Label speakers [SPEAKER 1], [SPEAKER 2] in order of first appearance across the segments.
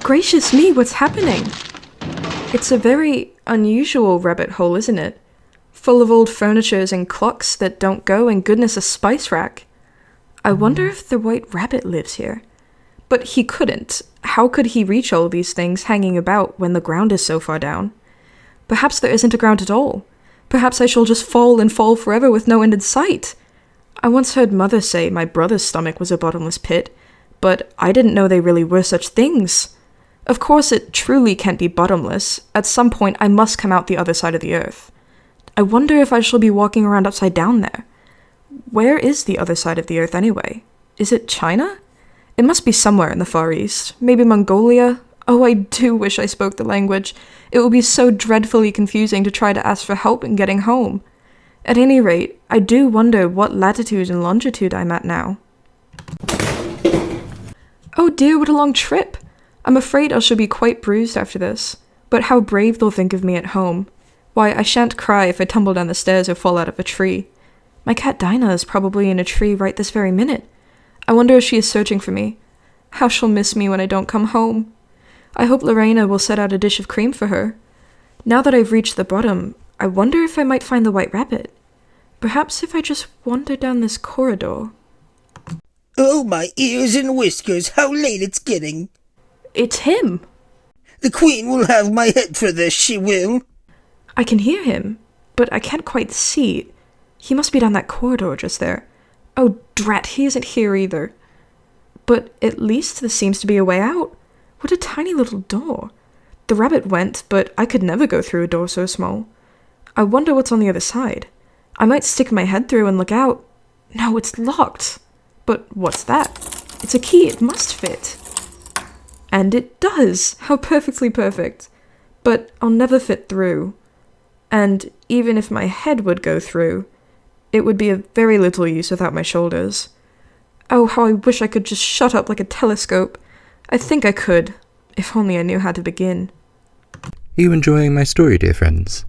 [SPEAKER 1] gracious me, what's happening? It's a very unusual rabbit hole, isn't it? Full of old furnitures and clocks that don't go, and goodness, a spice rack. I wonder if the white rabbit lives here. But he couldn't. How could he reach all these things hanging about when the ground is so far down? Perhaps there isn't a ground at all. Perhaps I shall just fall and fall forever with no end in sight. I once heard Mother say my brother's stomach was a bottomless pit, but I didn't know they really were such things. Of course, it truly can't be bottomless. At some point, I must come out the other side of the earth. I wonder if I shall be walking around upside down there. Where is the other side of the earth anyway? Is it China? It must be somewhere in the Far East. Maybe Mongolia? Oh, I do wish I spoke the language. It will be so dreadfully confusing to try to ask for help in getting home. At any rate, I do wonder what latitude and longitude I'm at now. Oh dear, what a long trip! I'm afraid I shall be quite bruised after this. But how brave they'll think of me at home. Why, I shan't cry if I tumble down the stairs or fall out of a tree. My cat Dinah is probably in a tree right this very minute. I wonder if she is searching for me. How she'll miss me when I don't come home. I hope Lorena will set out a dish of cream for her. Now that I've reached the bottom, I wonder if I might find the white rabbit. Perhaps if I just wander down this corridor.
[SPEAKER 2] Oh, my ears and whiskers, how late it's getting.
[SPEAKER 1] It's him.
[SPEAKER 2] The Queen will have my head for this, she will.
[SPEAKER 1] I can hear him, but I can't quite see. He must be down that corridor just there. Oh, drat, he isn't here either. But at least there seems to be a way out. What a tiny little door. The rabbit went, but I could never go through a door so small. I wonder what's on the other side. I might stick my head through and look out. No, it's locked. But what's that? It's a key, it must fit. And it does! How perfectly perfect. But I'll never fit through. And even if my head would go through, it would be of very little use without my shoulders. Oh, how I wish I could just shut up like a telescope. I think I could, if only I knew how to begin.
[SPEAKER 3] Are you enjoying my story, dear friends?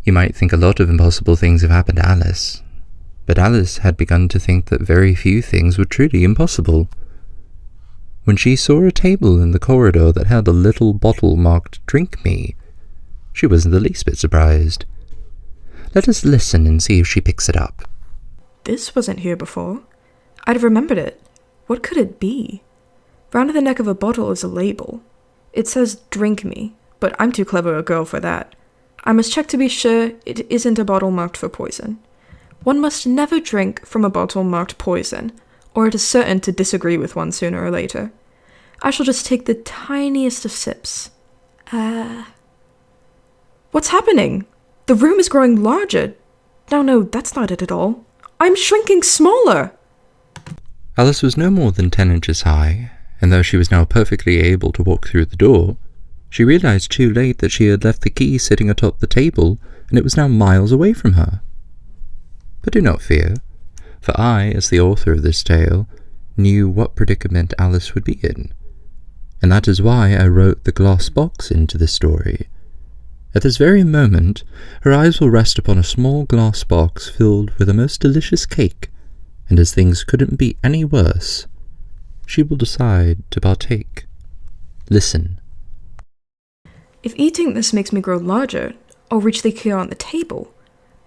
[SPEAKER 3] You might think a lot of impossible things have happened to Alice, but Alice had begun to think that very few things were truly impossible. When she saw a table in the corridor that held a little bottle marked "Drink Me," she wasn't the least bit surprised. Let us listen and see if she picks it up.
[SPEAKER 1] This wasn't here before. I'd have remembered it. What could it be? Round the neck of a bottle is a label. It says "Drink Me," but I'm too clever a girl for that. I must check to be sure it isn't a bottle marked for poison. One must never drink from a bottle marked poison, or it is certain to disagree with one sooner or later. I shall just take the tiniest of sips. What's happening? The room is growing larger. No, that's not it at all. I'm shrinking smaller!
[SPEAKER 3] Alice was no more than 10 inches high, and though she was now perfectly able to walk through the door, she realized too late that she had left the key sitting atop the table, and it was now miles away from her. But do not fear, for I, as the author of this tale, knew what predicament Alice would be in, and that is why I wrote the glass box into the story. At this very moment, her eyes will rest upon a small glass box filled with a most delicious cake, and as things couldn't be any worse, she will decide to partake. Listen.
[SPEAKER 1] If eating this makes me grow larger, I'll reach the key on the table,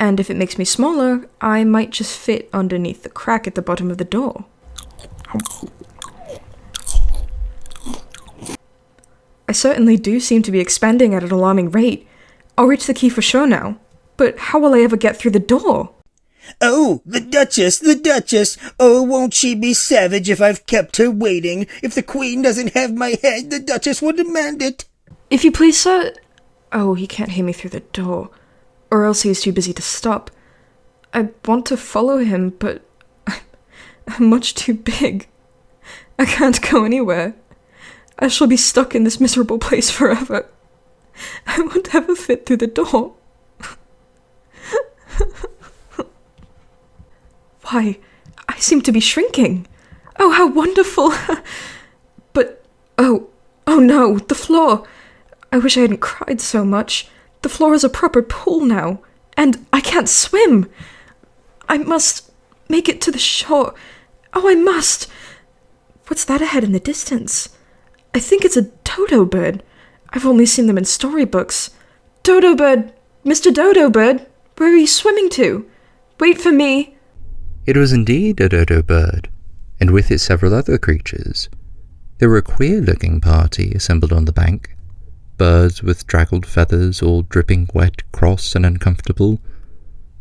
[SPEAKER 1] and if it makes me smaller, I might just fit underneath the crack at the bottom of the door. I certainly do seem to be expanding at an alarming rate. I'll reach the key for sure now. But how will I ever get through the door?
[SPEAKER 2] Oh, the Duchess! Oh, won't she be savage if I've kept her waiting? If the Queen doesn't have my head, the Duchess will demand it.
[SPEAKER 1] If you please, sir... Oh, he can't hear me through the door. Or else he's too busy to stop. I want to follow him, but... I'm much too big. I can't go anywhere. I shall be stuck in this miserable place forever. I won't ever fit through the door. Why, I seem to be shrinking. Oh, how wonderful! But, oh no, the floor! I wish I hadn't cried so much. The floor is a proper pool now, and I can't swim. I must make it to the shore. Oh, I must! What's that ahead in the distance? I think it's a Dodo bird. I've only seen them in storybooks. Dodo bird! Mr. Dodo bird! Where are you swimming to? Wait for me!
[SPEAKER 3] It was indeed a dodo bird, and with it several other creatures. They were a queer-looking party assembled on the bank. Birds with draggled feathers, all dripping wet, cross, and uncomfortable.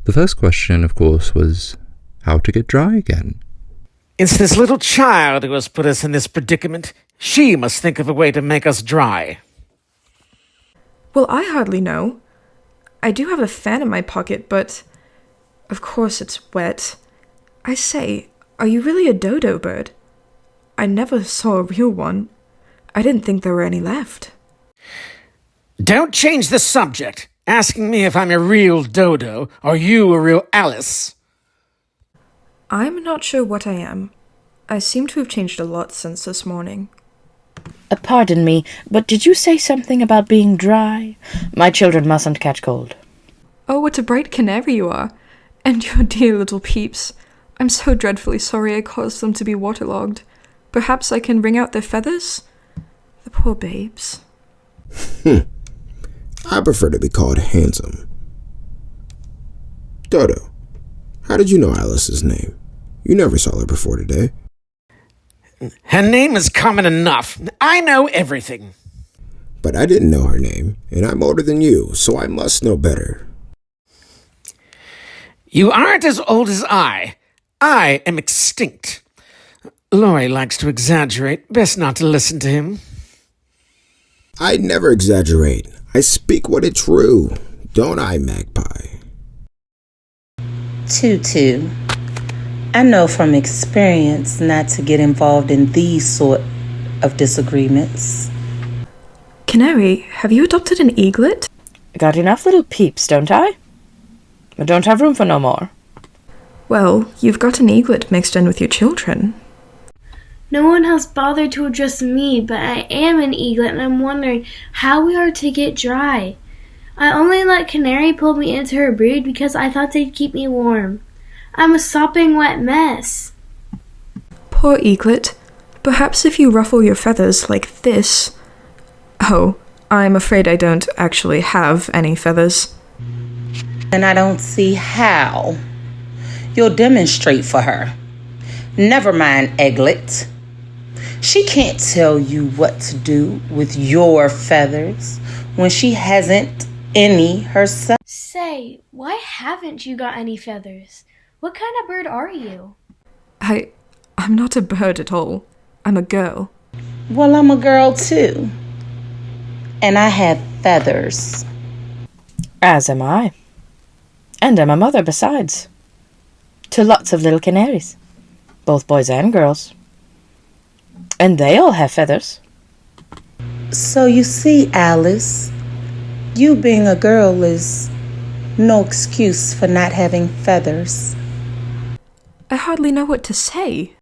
[SPEAKER 3] The first question, of course, was how to get dry again.
[SPEAKER 4] It's this little child who has put us in this predicament. She must think of a way to make us dry.
[SPEAKER 1] Well, I hardly know. I do have a fan in my pocket, but of course it's wet. I say, are you really a dodo bird? I never saw a real one. I didn't think there were any left.
[SPEAKER 4] Don't change the subject, asking me if I'm a real dodo or you a real Alice.
[SPEAKER 1] I'm not sure what I am. I seem to have changed a lot since this morning.
[SPEAKER 5] Pardon me, but did you say something about being dry? My children mustn't catch cold.
[SPEAKER 1] Oh, what a bright canary you are. And your dear little peeps. I'm so dreadfully sorry I caused them to be waterlogged. Perhaps I can wring out their feathers? The poor babes.
[SPEAKER 6] I prefer to be called handsome. Dodo, how did you know Alice's name? You never saw her before today.
[SPEAKER 4] Her name is common enough. I know everything.
[SPEAKER 6] But I didn't know her name, and I'm older than you, so I must know better.
[SPEAKER 4] You aren't as old as I. I am extinct. Lory likes to exaggerate. Best not to listen to him.
[SPEAKER 6] I never exaggerate. I speak what is true. Don't I, Magpie?
[SPEAKER 5] Tutu, I know from experience not to get involved in these sort of disagreements.
[SPEAKER 1] Canary, have you adopted an eaglet?
[SPEAKER 5] Got enough little peeps, don't I? I don't have room for no more.
[SPEAKER 1] Well, you've got an eaglet mixed in with your children.
[SPEAKER 7] No one has bothered to address me, but I am an eaglet and I'm wondering how we are to get dry. I only let Canary pull me into her brood because I thought they'd keep me warm. I'm a sopping wet mess.
[SPEAKER 1] Poor eaglet. Perhaps if you ruffle your feathers like this... Oh, I'm afraid I don't actually have any feathers.
[SPEAKER 5] And I don't see how. You'll demonstrate for her. Never mind, Eaglet. She can't tell you what to do with your feathers when she hasn't any herself.
[SPEAKER 7] Say, why haven't you got any feathers? What kind of bird are you?
[SPEAKER 1] I'm not a bird at all. I'm a girl.
[SPEAKER 5] Well, I'm a girl too. And I have feathers. As am I. And I'm a mother besides. To lots of little canaries. Both boys and girls. And they all have feathers. So you see, Alice, you being a girl is no excuse for not having feathers.
[SPEAKER 1] I hardly know what to say.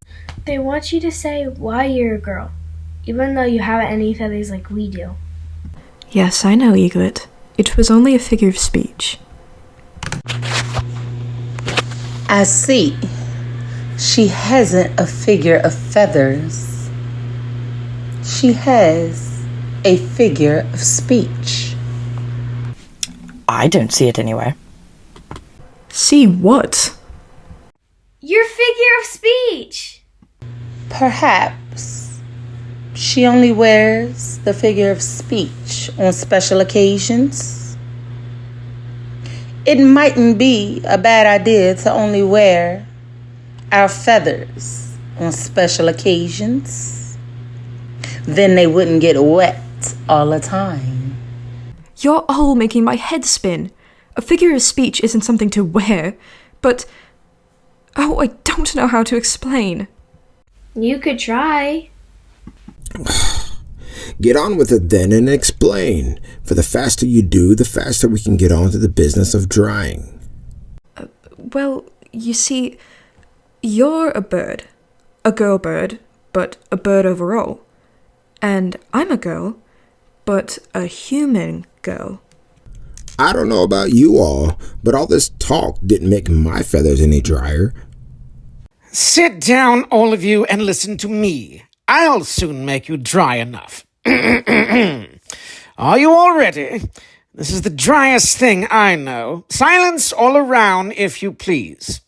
[SPEAKER 7] They want you to say why you're a girl, even though you haven't any feathers like we do.
[SPEAKER 1] Yes, I know, Eaglet. It was only a figure of speech.
[SPEAKER 5] I see. She hasn't a figure of feathers. She has a figure of speech. I don't see it anywhere.
[SPEAKER 1] See what?
[SPEAKER 7] Your figure of speech!
[SPEAKER 5] Perhaps she only wears the figure of speech on special occasions. It mightn't be a bad idea to only wear our feathers on special occasions. Then they wouldn't get wet all the time.
[SPEAKER 1] You're all making my head spin. A figure of speech isn't something to wear, but... Oh, I don't know how to explain.
[SPEAKER 7] You could try.
[SPEAKER 6] Get on with it then and explain. For the faster you do, the faster we can get on to the business of drying.
[SPEAKER 1] Well, you see, you're a bird. A girl bird, but a bird overall. And I'm a girl, but a human girl.
[SPEAKER 6] I don't know about you all, but all this talk didn't make my feathers any drier.
[SPEAKER 4] Sit down, all of you, and listen to me. I'll soon make you dry enough. Are you all ready? This is the driest thing I know. Silence all around, if you please.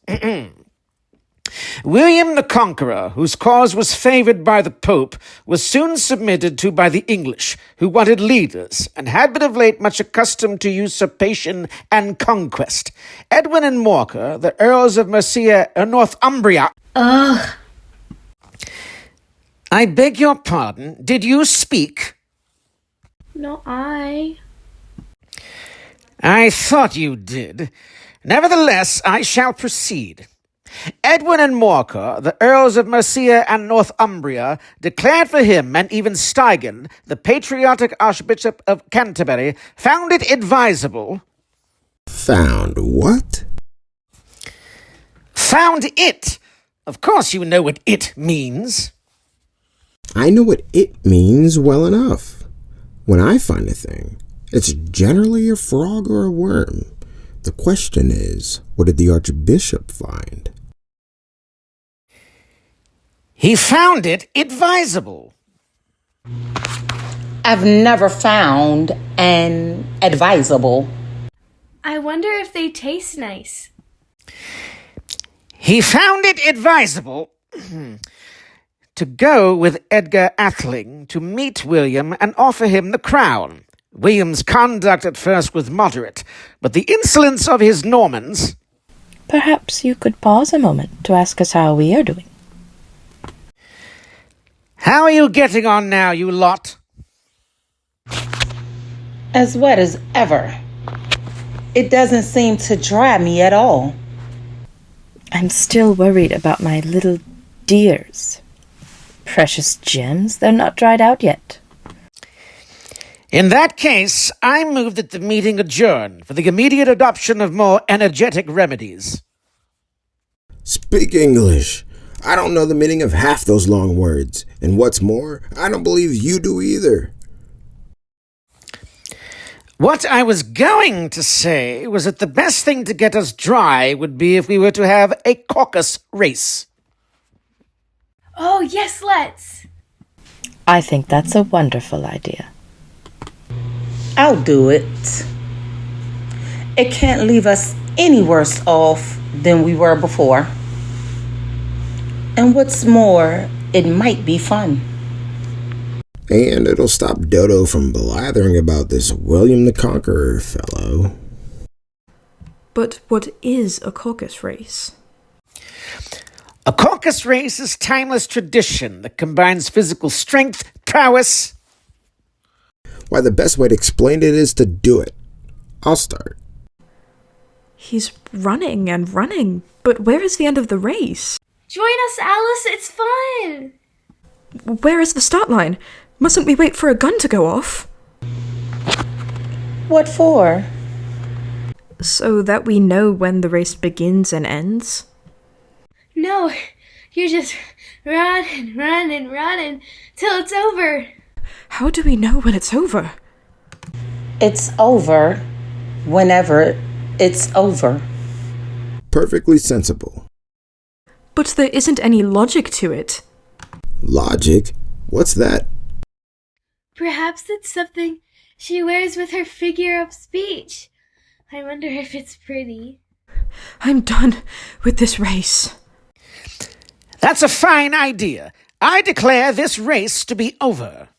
[SPEAKER 4] William the Conqueror, whose cause was favoured by the Pope, was soon submitted to by the English, who wanted leaders, and had been of late much accustomed to usurpation and conquest. Edwin and Morcar, the Earls of Mercia and Northumbria...
[SPEAKER 7] Ugh.
[SPEAKER 4] I beg your pardon, did you speak?
[SPEAKER 7] No, I
[SPEAKER 4] thought you did. Nevertheless, I shall proceed. Edwin and Morcar, the Earls of Mercia and Northumbria, declared for him, and even Steigen, the patriotic Archbishop of Canterbury, found it advisable...
[SPEAKER 6] Found what?
[SPEAKER 4] Found it! Of course you know what it means.
[SPEAKER 6] I know what it means well enough. When I find a thing, it's generally a frog or a worm. The question is, what did the Archbishop find?
[SPEAKER 4] He found it advisable.
[SPEAKER 5] I've never found an advisable.
[SPEAKER 7] I wonder if they taste nice.
[SPEAKER 4] He found it advisable to go with Edgar Atheling to meet William and offer him the crown. William's conduct at first was moderate, but the insolence of his Normans...
[SPEAKER 5] Perhaps you could pause a moment to ask us how we are doing.
[SPEAKER 4] How are you getting on now, you lot?
[SPEAKER 5] As wet as ever. It doesn't seem to dry me at all. I'm still worried about my little dears. Precious gems, they're not dried out yet.
[SPEAKER 4] In that case, I move that the meeting adjourn for the immediate adoption of more energetic remedies.
[SPEAKER 6] Speak English. I don't know the meaning of half those long words. And what's more, I don't believe you do either.
[SPEAKER 4] What I was going to say was that the best thing to get us dry would be if we were to have a caucus race.
[SPEAKER 7] Oh, yes, let's.
[SPEAKER 5] I think that's a wonderful idea.
[SPEAKER 8] I'll do it. It can't leave us any worse off than we were before. And what's more, it might be fun.
[SPEAKER 6] And it'll stop Dodo from blathering about this William the Conqueror fellow.
[SPEAKER 1] But what is a caucus race?
[SPEAKER 4] A caucus race is timeless tradition that combines physical strength, prowess...
[SPEAKER 6] Why, the best way to explain it is to do it. I'll start.
[SPEAKER 1] He's running and running, but where is the end of the race?
[SPEAKER 7] Join us, Alice. It's fun.
[SPEAKER 1] Where is the start line? Mustn't we wait for a gun to go off?
[SPEAKER 8] What for?
[SPEAKER 1] So that we know when the race begins and ends?
[SPEAKER 7] No, you just run and run and run until it's over.
[SPEAKER 1] How do we know when it's over?
[SPEAKER 8] It's over whenever it's over.
[SPEAKER 6] Perfectly sensible.
[SPEAKER 1] But there isn't any logic to it.
[SPEAKER 6] Logic? What's that?
[SPEAKER 7] Perhaps it's something she wears with her figure of speech. I wonder if it's pretty.
[SPEAKER 1] I'm done with this race.
[SPEAKER 4] That's a fine idea. I declare this race to be over.